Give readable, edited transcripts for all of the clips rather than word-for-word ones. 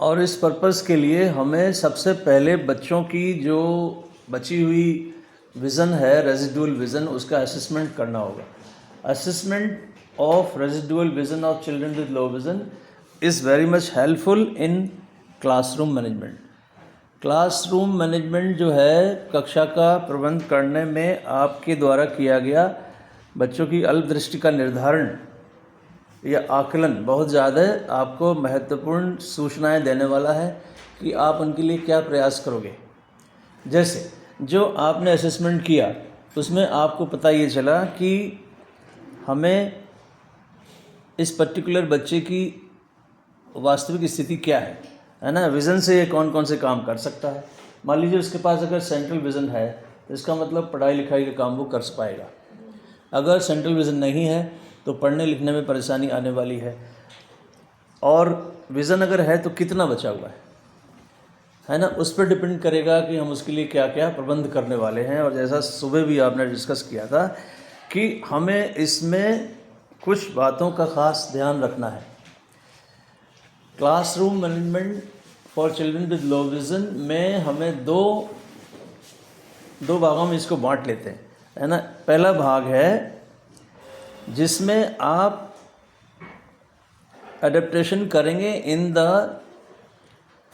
और इस पर्पज़ के लिए हमें सबसे पहले बच्चों की जो बची हुई विज़न है, रेजिडुअल विज़न, उसका असेसमेंट करना होगा। Assessment of residual vision of children with low vision is very much helpful in classroom management. Classroom management जो है, कक्षा का प्रबंध करने में आपके द्वारा किया गया बच्चों की अल्पदृष्टि का निर्धारण या आकलन बहुत ज़्यादा आपको महत्वपूर्ण सूचनाएं देने वाला है कि आप उनके लिए क्या प्रयास करोगे। जैसे जो आपने असेसमेंट किया उसमें आपको पता ये चला कि हमें इस पर्टिकुलर बच्चे की वास्तविक स्थिति क्या है ना। विज़न से ये कौन कौन से काम कर सकता है। मान लीजिए उसके पास अगर सेंट्रल विज़न है तो इसका मतलब पढ़ाई लिखाई का काम वो कर पाएगा। अगर सेंट्रल विज़न नहीं है तो पढ़ने लिखने में परेशानी आने वाली है। और विज़न अगर है तो कितना बचा हुआ है ना, उस पर डिपेंड करेगा कि हम उसके लिए क्या क्या प्रबंध करने वाले हैं। और जैसा सुबह भी आपने डिस्कस किया था कि हमें इसमें कुछ बातों का ख़ास ध्यान रखना है। Classroom management for children with low vision में हमें दो भागों में इसको बांट लेते हैं, है ना। पहला भाग है जिसमें आप एडेप्टेशन करेंगे इन द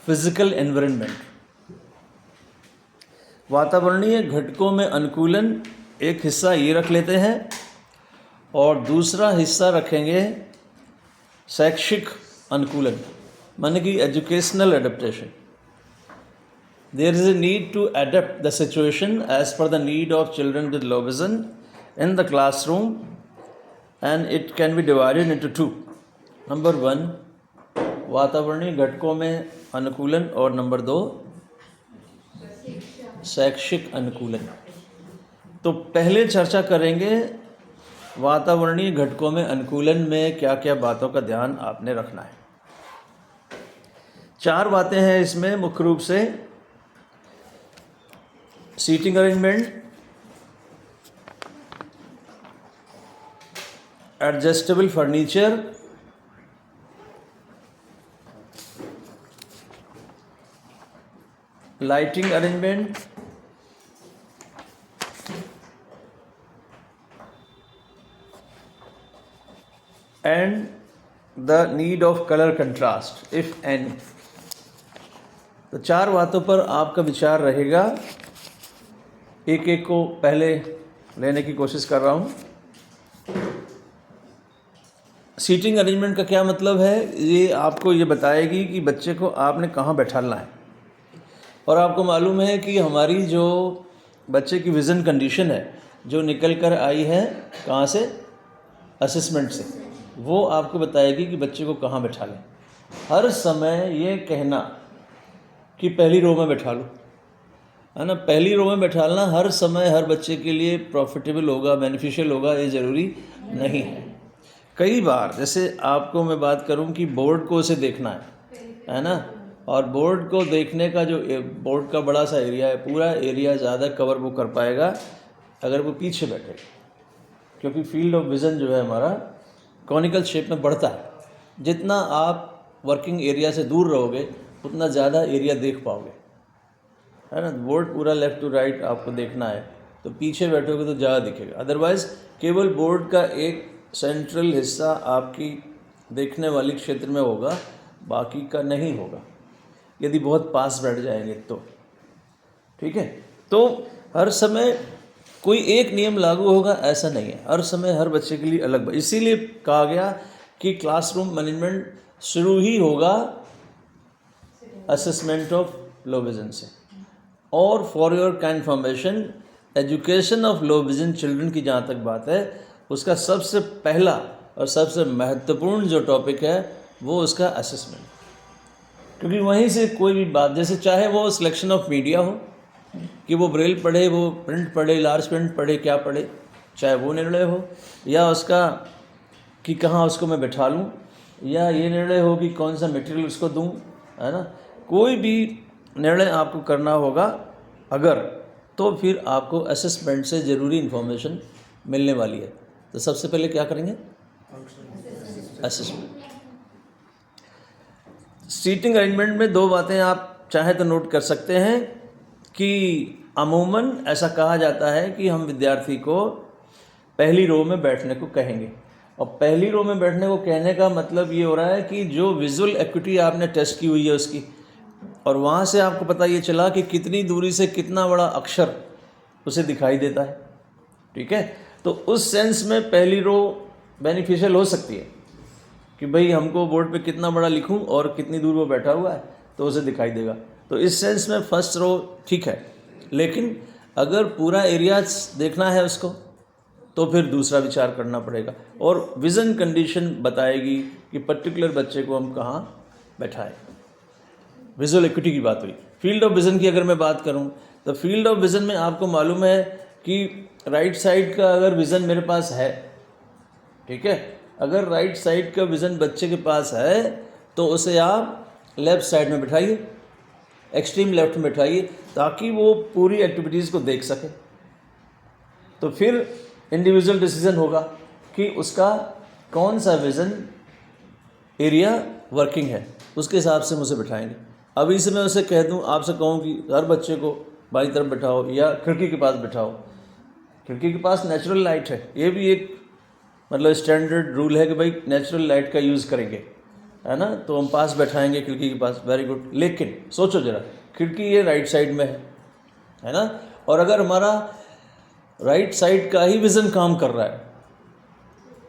फिज़िकल एनवायरनमेंट, वातावरणीय घटकों में अनुकूलन एक हिस्सा ये रख लेते हैं और दूसरा हिस्सा रखेंगे शैक्षिक अनुकूलन, माने कि educational adaptation. There is a need to adapt the situation as per the need of children with low vision in the classroom, and it can be divided into two. Number 1, वातावरणीय घटकों में अनुकूलन, और नंबर 2 शैक्षिक अनुकूलन। तो पहले चर्चा करेंगे वातावरणीय घटकों में अनुकूलन में क्या क्या बातों का ध्यान आपने रखना है। 4 बातें हैं इसमें मुख्य रूप से। Seating arrangement, adjustable furniture, lighting arrangement, and the need of colour contrast if any. तो 4 बातों पर आपका विचार रहेगा। एक एक को पहले लेने की कोशिश कर रहा हूँ। सीटिंग अरेंजमेंट का क्या मतलब है, ये आपको ये बताएगी कि बच्चे को आपने कहाँ बैठाना है। और आपको मालूम है कि हमारी जो बच्चे की विज़न कंडीशन है जो निकल कर आई है कहाँ से, असेसमेंट से, वो आपको बताएगी कि बच्चे को कहाँ बैठा लें। हर समय ये कहना कि पहली रो में बैठा लो, है ना, पहली रो में बैठाना हर समय हर बच्चे के लिए प्रॉफिटेबल होगा, बेनिफिशियल होगा, ये ज़रूरी नहीं है। कई बार जैसे आपको मैं बात करूं कि बोर्ड को उसे देखना है ना, और बोर्ड को देखने का जो बोर्ड का बड़ा सा एरिया है, पूरा एरिया ज़्यादा कवर वो कर पाएगा अगर वो पीछे बैठे, क्योंकि फील्ड ऑफ विज़न जो है हमारा कॉनिकल शेप में बढ़ता है। जितना आप वर्किंग एरिया से दूर रहोगे उतना ज़्यादा एरिया देख पाओगे, है ना। बोर्ड पूरा लेफ़्ट टू राइट आपको देखना है तो पीछे बैठोगे तो ज़्यादा दिखेगा। अदरवाइज़ केवल बोर्ड का एक सेंट्रल हिस्सा आपकी देखने वाली क्षेत्र में होगा, बाकी का नहीं होगा, यदि बहुत पास बैठ जाएंगे तो। ठीक है, तो हर समय कोई एक नियम लागू होगा ऐसा नहीं है, हर समय हर बच्चे के लिए अलग। इसीलिए कहा गया कि क्लासरूम मैनेजमेंट शुरू ही होगा असेसमेंट ऑफ लो विज़न से। और for your conformation, education of low vision children की जहाँ तक बात है, उसका सबसे पहला और सबसे महत्वपूर्ण जो टॉपिक है वो उसका असेसमेंट, क्योंकि वहीं से कोई भी बात, जैसे चाहे वो सिलेक्शन ऑफ मीडिया हो कि वो ब्रेल पढ़े, वो प्रिंट पढ़े, लार्ज प्रिंट पढ़े, क्या पढ़े, चाहे वो निर्णय हो, या उसका कि कहाँ उसको मैं बैठा लूँ, या ये निर्णय हो कि कौन सा मटेरियल उसको दूँ, है ना। कोई भी निर्णय आपको करना होगा अगर, तो फिर आपको असेसमेंट से ज़रूरी इन्फॉर्मेशन मिलने वाली है। तो सबसे पहले क्या करेंगे, असेसमेंट। सीटिंग अरेंजमेंट में दो बातें आप चाहे तो नोट कर सकते हैं कि अमूमन ऐसा कहा जाता है कि हम विद्यार्थी को पहली रो में बैठने को कहेंगे, और पहली रो में बैठने को कहने का मतलब ये हो रहा है कि जो विजुअल एक्यूटी आपने टेस्ट की हुई है उसकी, और वहाँ से आपको पता ये चला कि कितनी दूरी से कितना बड़ा अक्षर उसे दिखाई देता है, ठीक है। तो उस सेंस में पहली रो बेनिफिशियल हो सकती है कि भाई हमको बोर्ड पे कितना बड़ा लिखूं और कितनी दूर वो बैठा हुआ है तो उसे दिखाई देगा। तो इस सेंस में फर्स्ट रो ठीक है, लेकिन अगर पूरा एरिया देखना है उसको तो फिर दूसरा विचार करना पड़ेगा, और विज़न कंडीशन बताएगी कि पर्टिकुलर बच्चे को हम कहाँ बैठाएं। विजुअल एक्यूटी की बात हुई। फील्ड ऑफ विज़न की अगर मैं बात करूं तो फील्ड ऑफ विज़न में आपको मालूम है कि राइट साइड का अगर विज़न मेरे पास है, ठीक है, अगर राइट साइड का विज़न बच्चे के पास है तो उसे आप लेफ़्ट साइड में बिठाइए, एक्सट्रीम लेफ्ट में बिठाइए, ताकि वो पूरी एक्टिविटीज़ को देख सके। तो फिर इंडिविजुअल डिसीजन होगा कि उसका कौन सा विज़न एरिया वर्किंग है, उसके हिसाब से हम उसे बिठाएंगे। अभी से मैं उसे कह दूं, आपसे कहूं कि हर बच्चे को बाईं तरफ बिठाओ या खिड़की के पास बिठाओ, खिड़की के पास नेचुरल लाइट है, ये भी एक मतलब स्टैंडर्ड रूल है कि भाई नेचुरल लाइट का यूज़ करेंगे, है ना, तो हम पास बैठाएंगे खिड़की के पास, वेरी गुड। लेकिन सोचो ज़रा, खिड़की ये राइट साइड में है ना, और अगर हमारा राइट साइड का ही विज़न काम कर रहा है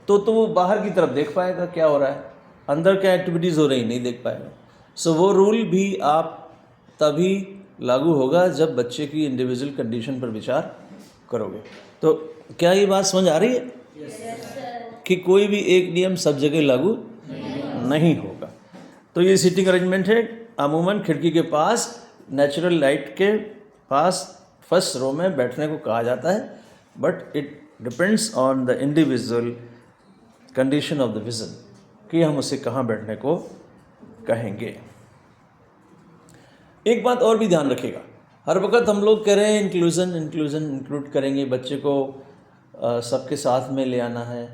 तो वो बाहर की तरफ देख पाएगा क्या हो रहा है, अंदर क्या एक्टिविटीज़ हो रही नहीं देख पाएगा। सो वो रूल भी आप तभी लागू होगा जब बच्चे की इंडिविजुअल कंडीशन पर विचार करोगे। तो क्या ये बात समझ आ रही है? कि कोई भी एक नियम सब जगह लागू नहीं होगा। तो ये सीटिंग अरेंजमेंट है, अमूमन खिड़की के पास नेचुरल लाइट के पास फर्स्ट रो में बैठने को कहा जाता है, but it depends on the individual condition of the vision कि हम उसे कहाँ बैठने को कहेंगे। एक बात और भी ध्यान रखिएगा, हर वक्त हम लोग कह रहे हैं इंक्लूड करेंगे, बच्चे को सबके साथ में ले आना है,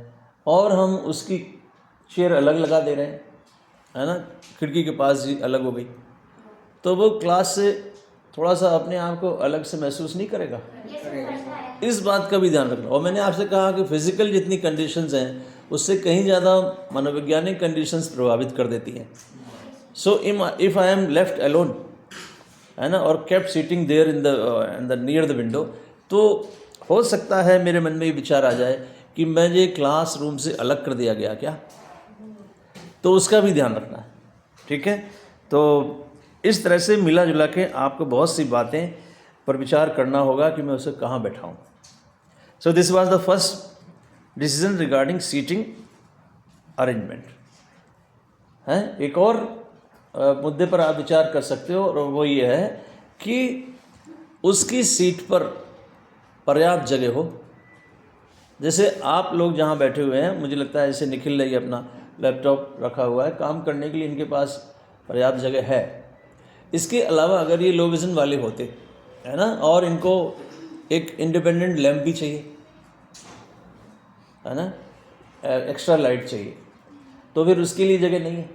और हम उसकी चेयर अलग लगा दे रहे हैं, है ना, खिड़की के पास ही अलग हो गई, तो वो क्लास से थोड़ा सा अपने आप को अलग से महसूस नहीं करेगा। इस बात का भी ध्यान रखना। और मैंने आपसे कहा कि फिज़िकल जितनी कंडीशंस हैं उससे कहीं ज़्यादा मनोवैज्ञानिक कंडीशंस प्रभावित कर देती हैं। So if I am left alone, है ना, और kept seating there in the near the window, तो हो सकता है मेरे मन में ये विचार आ जाए कि मुझे क्लास रूम से अलग कर दिया गया क्या, तो उसका भी ध्यान रखना है, ठीक है। तो इस तरह से मिला जुला के आपको बहुत सी बातें पर विचार करना होगा कि मैं उसे कहाँ बैठाऊँ। So this was the first decision regarding seating arrangement. है एक और मुद्दे पर आप विचार कर सकते हो, और वो ये है कि उसकी सीट पर पर्याप्त जगह हो। जैसे आप लोग जहाँ बैठे हुए हैं, मुझे लगता है जैसे निखिल ने अपना लैपटॉप रखा हुआ है, काम करने के लिए इनके पास पर्याप्त जगह है। इसके अलावा अगर ये लो विज़न वाले होते, है ना, और इनको एक इंडिपेंडेंट लैंप भी चाहिए, है ना, एक्स्ट्रा लाइट चाहिए, तो फिर उसके लिए जगह नहीं है,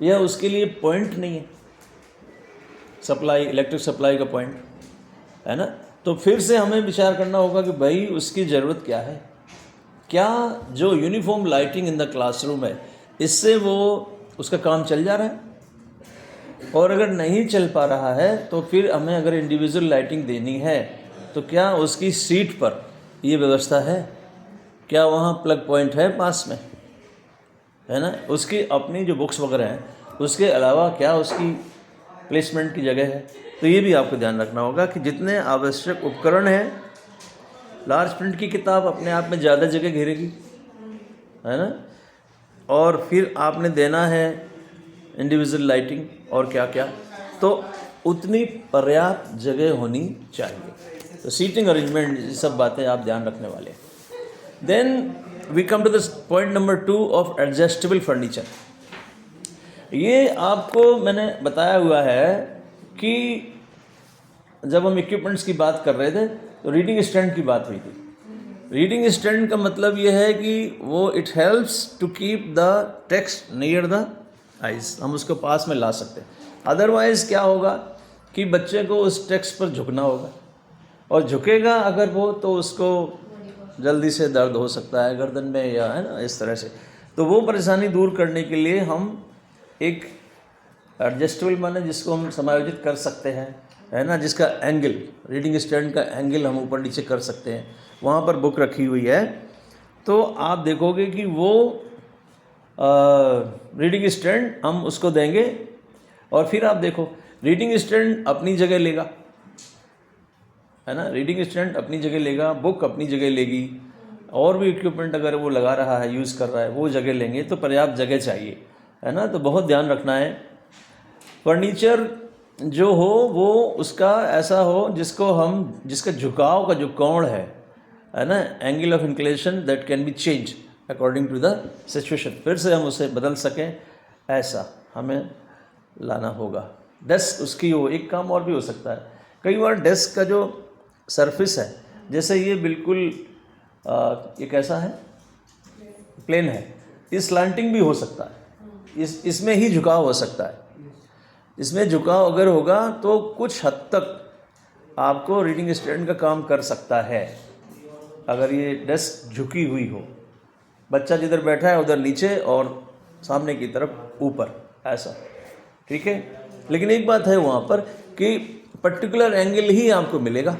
या उसके लिए पॉइंट नहीं है, सप्लाई, इलेक्ट्रिक सप्लाई का पॉइंट, है ना, तो फिर से हमें विचार करना होगा कि भाई उसकी ज़रूरत क्या है। क्या जो uniform lighting in the classroom है, इससे वो उसका काम चल जा रहा है, और अगर नहीं चल पा रहा है तो फिर हमें अगर इंडिविजुअल लाइटिंग देनी है तो क्या उसकी सीट पर ये व्यवस्था है, क्या वहाँ प्लग पॉइंट है पास में, है ना, उसकी अपनी जो बुक्स वगैरह हैं, उसके अलावा क्या उसकी प्लेसमेंट की जगह है। तो ये भी आपको ध्यान रखना होगा कि जितने आवश्यक उपकरण हैं, लार्ज प्रिंट की किताब अपने आप में ज़्यादा जगह घेरेगी, है ना, और फिर आपने देना है इंडिविजुअल लाइटिंग और क्या क्या, तो उतनी पर्याप्त जगह होनी चाहिए। तो सीटिंग अरेंजमेंट, ये सब बातें आप ध्यान रखने वाले। Then we come to the point number 2 of adjustable furniture. ये आपको मैंने बताया हुआ है कि जब हम इक्विपमेंट्स की बात कर रहे थे तो रीडिंग स्टैंड की बात हुई थी। रीडिंग स्टैंड का मतलब ये है कि वो it helps to keep the text near the eyes, हम उसको पास में ला सकते हैं। अदरवाइज़ क्या होगा कि बच्चे को उस टेक्स्ट पर झुकना होगा, और झुकेगा अगर वो तो उसको जल्दी से दर्द हो सकता है गर्दन में, या है ना इस तरह से। तो वो परेशानी दूर करने के लिए हम एक एडजस्टेबल माने जिसको हम समायोजित कर सकते हैं, है ना, जिसका एंगल, रीडिंग स्टैंड का एंगल हम ऊपर नीचे कर सकते हैं, वहाँ पर बुक रखी हुई है। तो आप देखोगे कि वो रीडिंग स्टैंड हम उसको देंगे, और फिर आप देखो रीडिंग स्टैंड अपनी जगह लेगा, है ना, रीडिंग स्टैंड अपनी जगह लेगा, बुक अपनी जगह लेगी, और भी इक्विपमेंट अगर वो लगा रहा है, यूज़ कर रहा है, वो जगह लेंगे। तो पर्याप्त जगह चाहिए, है ना। तो बहुत ध्यान रखना है। फर्नीचर जो हो वो उसका ऐसा हो जिसका झुकाव का जो कोण है ना, angle of inclination that can be change according to the situation, फिर से हम उसे बदल सकें, ऐसा हमें लाना होगा। डेस्क उसकी हो, एक काम और भी हो सकता है, कई बार डेस्क का जो सरफेस है, जैसे ये बिल्कुल ये कैसा है, प्लेन है, ये स्लैंटिंग भी हो सकता है, इसमें ही झुकाव हो सकता है। इसमें झुकाव अगर होगा तो कुछ हद तक आपको रीडिंग स्टैंड का काम कर सकता है, अगर ये डेस्क झुकी हुई हो, बच्चा जिधर बैठा है उधर नीचे और सामने की तरफ ऊपर, ऐसा, ठीक है। लेकिन एक बात है वहाँ पर कि पर्टिकुलर एंगल ही आपको मिलेगा।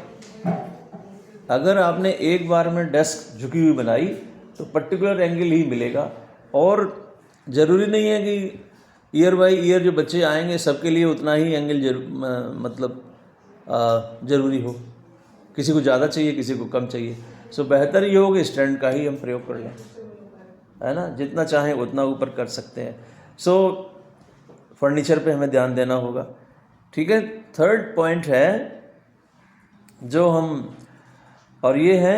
अगर आपने एक बार में डेस्क झुकी हुई बनाई तो पर्टिकुलर एंगल ही मिलेगा, और ज़रूरी नहीं है कि ईयर बाई ईयर जो बच्चे आएंगे सबके लिए उतना ही एंगल ज़रूरी हो, किसी को ज़्यादा चाहिए, किसी को कम चाहिए। सो बेहतर ये हो कि स्टैंड का ही हम प्रयोग कर लें, है ना, जितना चाहें उतना ऊपर कर सकते हैं। सो फर्नीचर पे हमें ध्यान देना होगा, ठीक है। थर्ड पॉइंट है जो हम, और ये है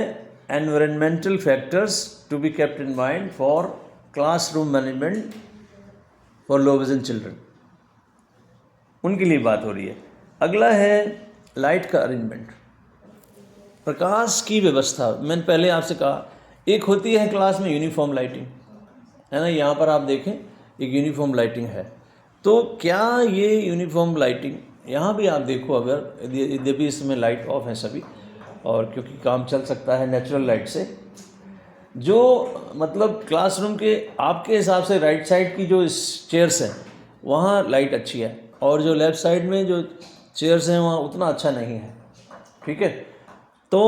environmental factors to be kept in mind for classroom management for low vision children, उनके लिए बात हो रही है। अगला है लाइट का अरेंजमेंट, प्रकाश की व्यवस्था। मैंने पहले आपसे कहा, एक होती है क्लास में यूनिफॉर्म लाइटिंग, है ना, यहाँ पर आप देखें एक यूनिफॉर्म लाइटिंग है। तो क्या ये यूनिफॉर्म लाइटिंग, यहाँ भी आप देखो, अगर यद्यपि इसमें लाइट ऑफ है सभी, और क्योंकि काम चल सकता है नेचुरल लाइट से, जो मतलब क्लासरूम के आपके हिसाब से राइट साइड की जो चेयर्स हैं वहाँ लाइट अच्छी है, और जो लेफ़्ट साइड में जो चेयर्स हैं वहाँ उतना अच्छा नहीं है, ठीक है। तो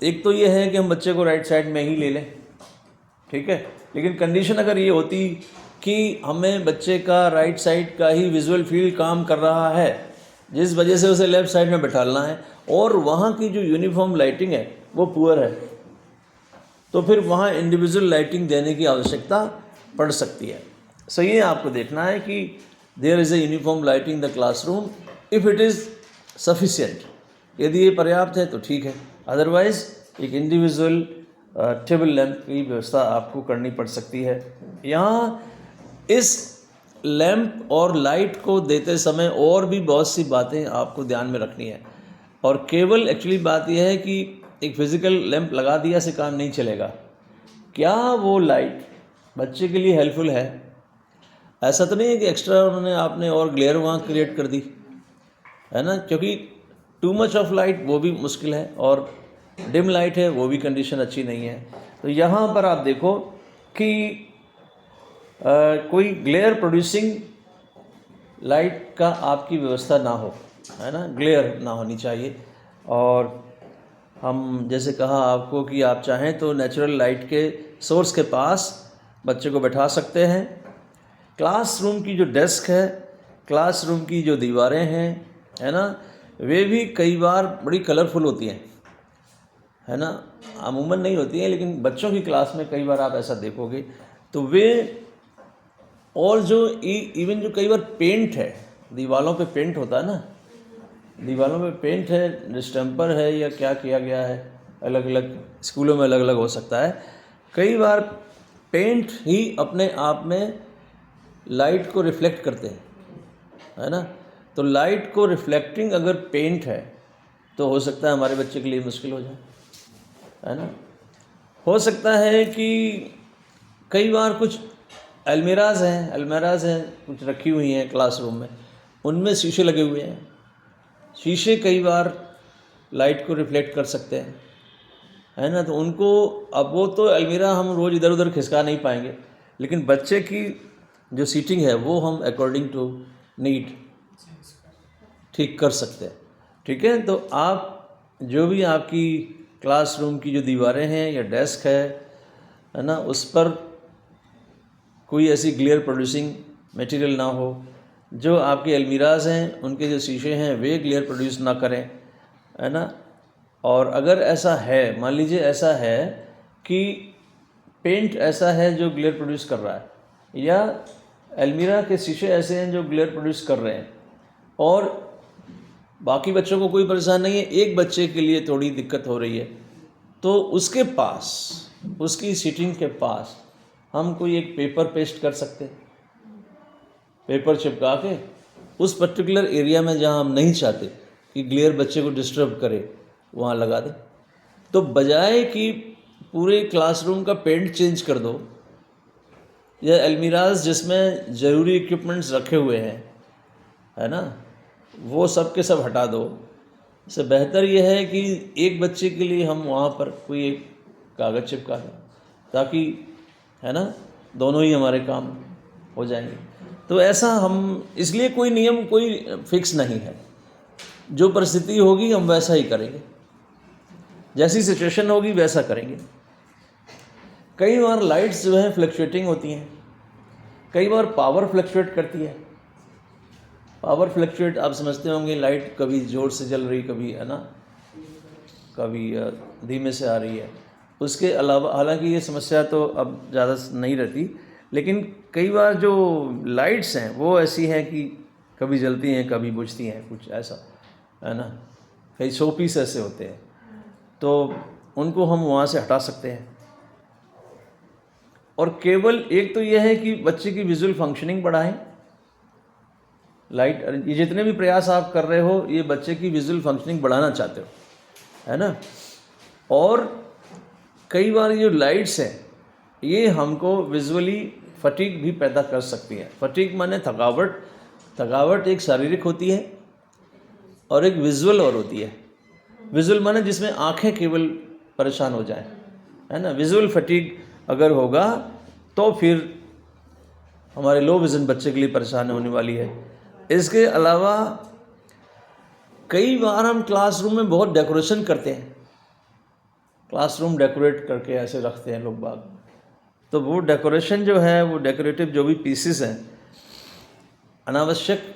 एक तो ये है कि हम बच्चे को राइट साइड में ही ले लें, ठीक है। लेकिन कंडीशन अगर ये होती कि हमें बच्चे का राइट साइड का ही विजुअल फील्ड काम कर रहा है, जिस वजह से उसे लेफ़्ट साइड में बैठाना है, और वहाँ की जो यूनिफॉर्म लाइटिंग है वो पुअर है, तो फिर वहाँ इंडिविजुअल लाइटिंग देने की आवश्यकता पड़ सकती है। सो ये आपको देखना है कि there is a uniform lighting the classroom if it is sufficient, यदि ये पर्याप्त है तो ठीक है, अदरवाइज़ एक इंडिविजुअल टेबल लैंप की व्यवस्था आपको करनी पड़ सकती है। यहाँ इस लैंप और लाइट को देते समय और भी बहुत सी बातें आपको ध्यान में रखनी है, और केवल एक्चुअली बात यह है कि एक फिज़िकल लैंप लगा दिया से काम नहीं चलेगा। क्या वो लाइट बच्चे के लिए हेल्पफुल है? ऐसा तो नहीं है कि एक्स्ट्रा उन्होंने आपने और ग्लेयर वहाँ क्रिएट कर दी, है ना, क्योंकि टू मच ऑफ लाइट वो भी मुश्किल है, और डिम लाइट है वो भी कंडीशन अच्छी नहीं है। तो यहाँ पर आप देखो कि कोई ग्लेयर प्रोड्यूसिंग लाइट का आपकी व्यवस्था ना हो, है ना, ग्लेयर ना होनी चाहिए। और हम जैसे कहा आपको कि आप चाहें तो नेचुरल लाइट के सोर्स के पास बच्चे को बैठा सकते हैं। क्लासरूम की जो डेस्क है, क्लासरूम की जो दीवारें हैं, है ना, वे भी कई बार बड़ी कलरफुल होती हैं, है ना, अमूमन नहीं होती हैं, लेकिन बच्चों की क्लास में कई बार आप ऐसा देखोगे। तो वे, और जो इवन जो कई बार पेंट है, दीवारों पे पेंट होता है ना, दीवारों में पेंट है, डिस्टेम्पर है, या क्या किया गया है, अलग अलग स्कूलों में अलग अलग हो सकता है। कई बार पेंट ही अपने आप में लाइट को रिफ्लेक्ट करते हैं, है ना। तो लाइट को रिफ्लेक्टिंग अगर पेंट है तो हो सकता है हमारे बच्चे के लिए मुश्किल हो जाए, है ना। हो सकता है कि कई बार कुछ अलमीराज हैं कुछ रखी हुई हैं क्लासरूम में, उनमें शीशे लगे हुए हैं। शीशे कई बार लाइट को रिफ्लेक्ट कर सकते हैं, है ना। तो उनको, अब वो तो अलमीरा हम रोज़ इधर उधर खिसका नहीं पाएंगे, लेकिन बच्चे की जो सीटिंग है वो हम अकॉर्डिंग टू नीड ठीक कर सकते हैं। ठीक है, तो आप जो भी आपकी क्लासरूम की जो दीवारें हैं या डेस्क है ना, उस पर कोई ऐसी ग्लेयर प्रोड्यूसिंग मटेरियल ना हो। जो आपके अलमीराज हैं उनके जो शीशे हैं वे ग्लेयर प्रोड्यूस ना करें, है ना। और अगर ऐसा है, मान लीजिए ऐसा है कि पेंट ऐसा है जो ग्लेयर प्रोड्यूस कर रहा है, या अलमीरा के शीशे ऐसे हैं जो ग्लेयर प्रोड्यूस कर रहे हैं, और बाकी बच्चों को कोई परेशान नहीं है, एक बच्चे के लिए थोड़ी दिक्कत हो रही है, तो उसके पास, उसकी सीटिंग के पास हम कोई एक पेपर पेस्ट कर सकते हैं, पेपर चिपका के उस पर्टिकुलर एरिया में जहाँ हम नहीं चाहते कि ग्लेयर बच्चे को डिस्टर्ब करे वहाँ लगा दें। तो बजाय कि पूरे क्लासरूम का पेंट चेंज कर दो, या अलमीराज जिसमें ज़रूरी इक्विपमेंट्स रखे हुए हैं, है ना, वो सब के सब हटा दो। इससे बेहतर यह है कि एक बच्चे के लिए हम वहाँ पर कोई एक कागज़ चिपका दें, ताकि, है ना, दोनों ही हमारे काम हो जाएंगे। तो ऐसा हम, इसलिए कोई नियम, कोई फिक्स नहीं है, जो परिस्थिति होगी हम वैसा ही करेंगे, जैसी सिचुएशन होगी वैसा करेंगे। कई बार लाइट्स जो हैं फ्लक्चुएटिंग होती हैं, कई बार पावर फ्लक्चुएट करती है। पावर फ्लक्चुएट आप समझते होंगे, लाइट कभी ज़ोर से जल रही, कभी, है ना, कभी धीमे से आ रही है। उसके अलावा, हालांकि ये समस्या तो अब ज़्यादा नहीं रहती, लेकिन कई बार जो लाइट्स हैं वो ऐसी हैं कि कभी जलती हैं कभी बुझती हैं, कुछ ऐसा, है ना। कई शो पीस ऐसे होते हैं, तो उनको हम वहाँ से हटा सकते हैं। और केवल एक तो यह है कि बच्चे की विजुअल फंक्शनिंग बढ़ाएं। लाइट, ये जितने भी प्रयास आप कर रहे हो, ये बच्चे की विजुअल फंक्शनिंग बढ़ाना चाहते हो, है ना। और कई बार ये जो लाइट्स हैं ये हमको विजुअली फटीग भी पैदा कर सकती है। फटीग माने थकावट। थकावट एक शारीरिक होती है और एक विजुअल और होती है। विजुअल माने जिसमें आंखें केवल परेशान हो जाएं, है ना। विजुअल फटीग अगर होगा तो फिर हमारे लो विज़न बच्चे के लिए परेशानी होने वाली है। इसके अलावा कई बार हम क्लासरूम में बहुत डेकोरेशन करते हैं, क्लासरूम डेकोरेट करके ऐसे रखते हैं लोग बाग। तो वो डेकोरेशन जो है, वो डेकोरेटिव जो भी पीसेस हैं, अनावश्यक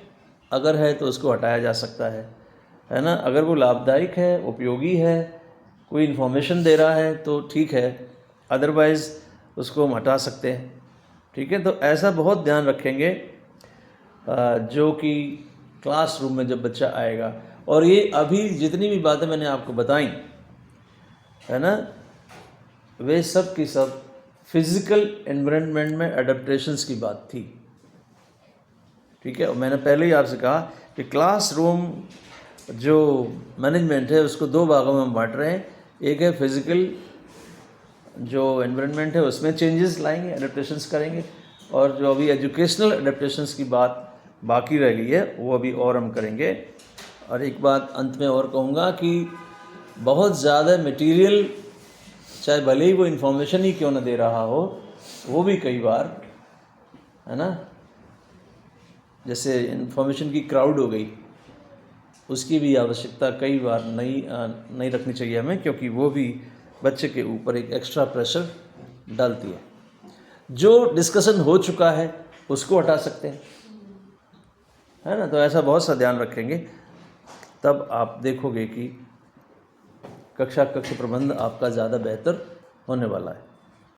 अगर है तो उसको हटाया जा सकता है ना। अगर वो लाभदायक है, उपयोगी है, कोई इन्फॉर्मेशन दे रहा है तो ठीक है, अदरवाइज़ उसको हम हटा सकते हैं। ठीक है, तो ऐसा बहुत ध्यान रखेंगे जो कि क्लासरूम में जब बच्चा आएगा। और ये अभी जितनी भी बातें मैंने आपको बताई, है ना, वे सब की सब फिज़िकल एनवायरनमेंट में एडेप्टेशंस की बात थी। ठीक है, और मैंने पहले ही आपसे कहा कि क्लासरूम जो मैनेजमेंट है उसको दो भागों में हम बांट रहे हैं। एक है फिज़िकल जो एनवायरनमेंट है उसमें चेंजेस लाएंगे, एडेप्टेशंस करेंगे, और जो अभी एजुकेशनल एडेप्टेशंस की बात बाकी रह गई है वो अभी और हम करेंगे। और एक बात अंत में और कहूँगा कि बहुत ज़्यादा मटेरियल, चाहे भले ही वो इन्फॉर्मेशन ही क्यों ना दे रहा हो, वो भी कई बार, है ना, जैसे इन्फॉर्मेशन की क्राउड हो गई, उसकी भी आवश्यकता कई बार नहीं रखनी चाहिए हमें, क्योंकि वो भी बच्चे के ऊपर एक एक्स्ट्रा प्रेशर डालती है। जो डिस्कशन हो चुका है उसको हटा सकते हैं, है ना। तो ऐसा बहुत सा ध्यान रखेंगे, तब आप देखोगे कि कक्ष प्रबंध आपका ज़्यादा बेहतर होने वाला है।